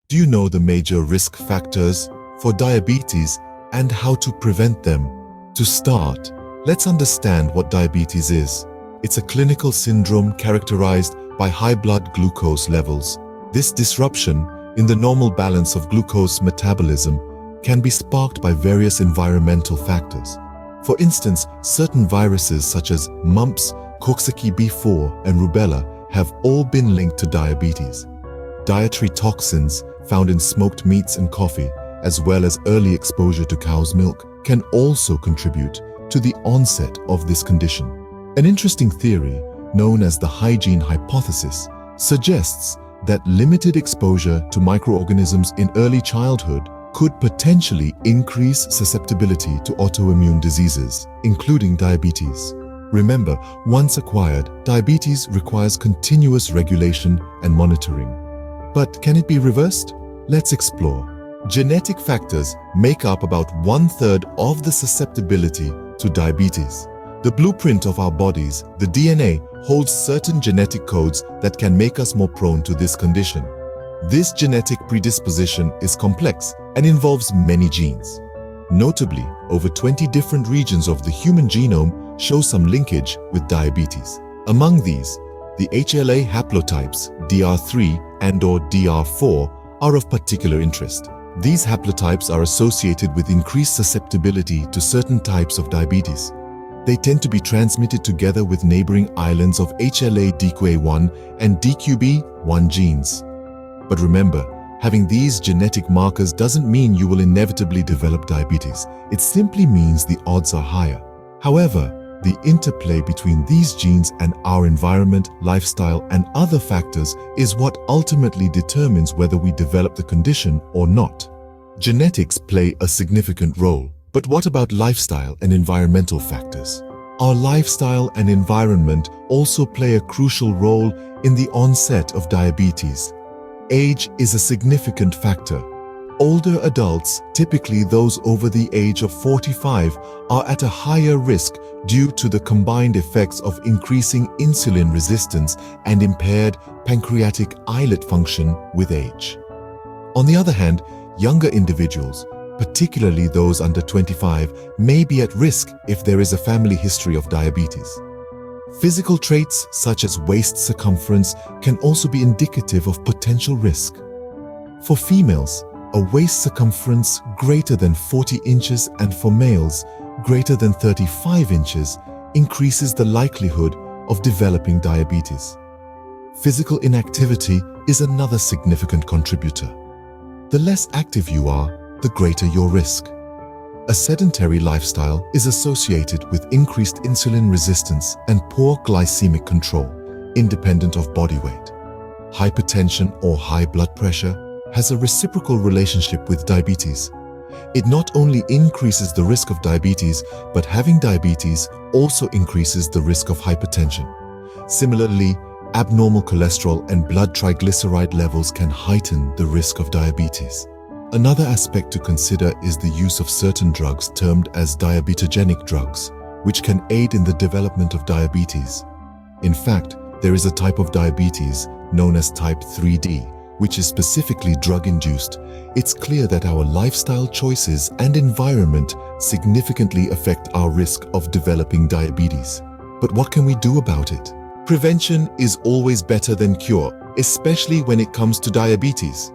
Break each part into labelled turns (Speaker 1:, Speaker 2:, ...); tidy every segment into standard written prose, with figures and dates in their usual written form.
Speaker 1: Do you know the major risk factors for diabetes and how to prevent them? To start, let's understand what diabetes is. It's a clinical syndrome characterized by high blood glucose levels. This disruption in the normal balance of glucose metabolism can be sparked by various environmental factors. For instance, certain viruses such as mumps, Coxsackie B4, and rubella have all been linked to diabetes. Dietary toxins found in smoked meats and coffee, as well as early exposure to cow's milk, can also contribute to the onset of this condition. An interesting theory, known as the hygiene hypothesis, suggests that limited exposure to microorganisms in early childhood could potentially increase susceptibility to autoimmune diseases, including diabetes. Remember, once acquired, diabetes requires continuous regulation and monitoring. But can it be reversed? Let's explore. Genetic factors make up about 1/3 of the susceptibility to diabetes. The blueprint of our bodies, the DNA, holds certain genetic codes that can make us more prone to this condition. This genetic predisposition is complex and involves many genes. Notably, over 20 different regions of the human genome show some linkage with diabetes. Among these, the HLA haplotypes DR3 and/or DR4 are of particular interest. These haplotypes are associated with increased susceptibility to certain types of diabetes. They tend to be transmitted together with neighboring islands of HLA DQA1 and DQB1 genes. But remember, having these genetic markers doesn't mean you will inevitably develop diabetes. It simply means the odds are higher. However, the interplay between these genes and our environment, lifestyle, and other factors is what ultimately determines whether we develop the condition or not. Genetics play a significant role, but what about lifestyle and environmental factors? Our lifestyle and environment also play a crucial role in the onset of diabetes. Age is a significant factor. Older adults, typically those over the age of 45, are at a higher risk due to the combined effects of increasing insulin resistance and impaired pancreatic islet function with age. On the other hand, younger individuals, particularly those under 25, may be at risk if there is a family history of diabetes. Physical traits such as waist circumference can also be indicative of potential risk. For females, a waist circumference greater than 40 inches and for males greater than 35 inches increases the likelihood of developing diabetes. Physical inactivity is another significant contributor. The less active you are, the greater your risk. A sedentary lifestyle is associated with increased insulin resistance and poor glycemic control, independent of body weight. Hypertension or high blood pressure has a reciprocal relationship with diabetes. It not only increases the risk of diabetes, but having diabetes also increases the risk of hypertension. Similarly, abnormal cholesterol and blood triglyceride levels can heighten the risk of diabetes. Another aspect to consider is the use of certain drugs termed as diabetogenic drugs, which can aid in the development of diabetes. In fact, there is a type of diabetes known as type 3D, which is specifically drug-induced. It's clear that our lifestyle choices and environment significantly affect our risk of developing diabetes. But what can we do about it? Prevention is always better than cure, especially when it comes to diabetes.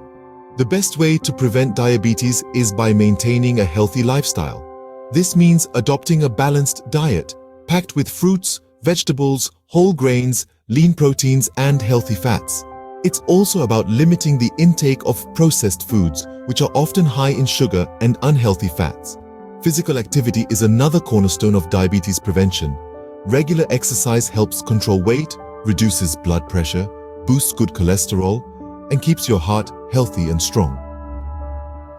Speaker 1: The best way to prevent diabetes is by maintaining a healthy lifestyle. This means adopting a balanced diet, packed with fruits, vegetables, whole grains, lean proteins, and healthy fats. It's also about limiting the intake of processed foods, which are often high in sugar and unhealthy fats. Physical activity is another cornerstone of diabetes prevention. Regular exercise helps control weight, reduces blood pressure, boosts good cholesterol, and keeps your heart healthy and strong.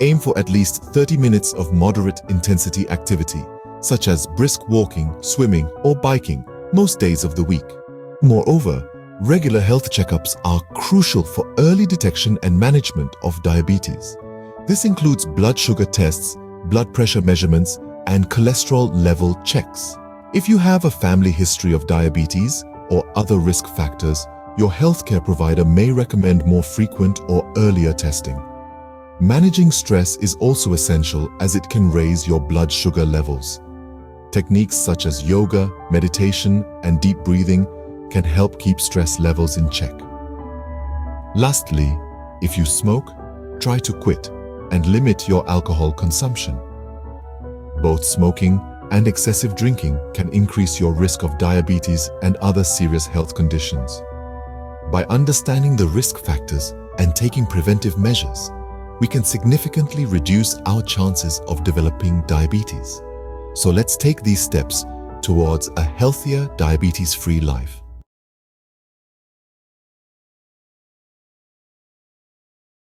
Speaker 1: Aim for at least 30 minutes of moderate intensity activity, such as brisk walking, swimming, or biking, most days of the week. Moreover, regular health checkups are crucial for early detection and management of diabetes. This includes blood sugar tests, blood pressure measurements, and cholesterol level checks. If you have a family history of diabetes or other risk factors, your healthcare provider may recommend more frequent or earlier testing. Managing stress is also essential as it can raise your blood sugar levels. Techniques such as yoga, meditation, and deep breathing can help keep stress levels in check. Lastly, if you smoke, try to quit and limit your alcohol consumption. Both smoking and excessive drinking can increase your risk of diabetes and other serious health conditions. By understanding the risk factors and taking preventive measures, we can significantly reduce our chances of developing diabetes. So let's take these steps towards a healthier, diabetes-free life.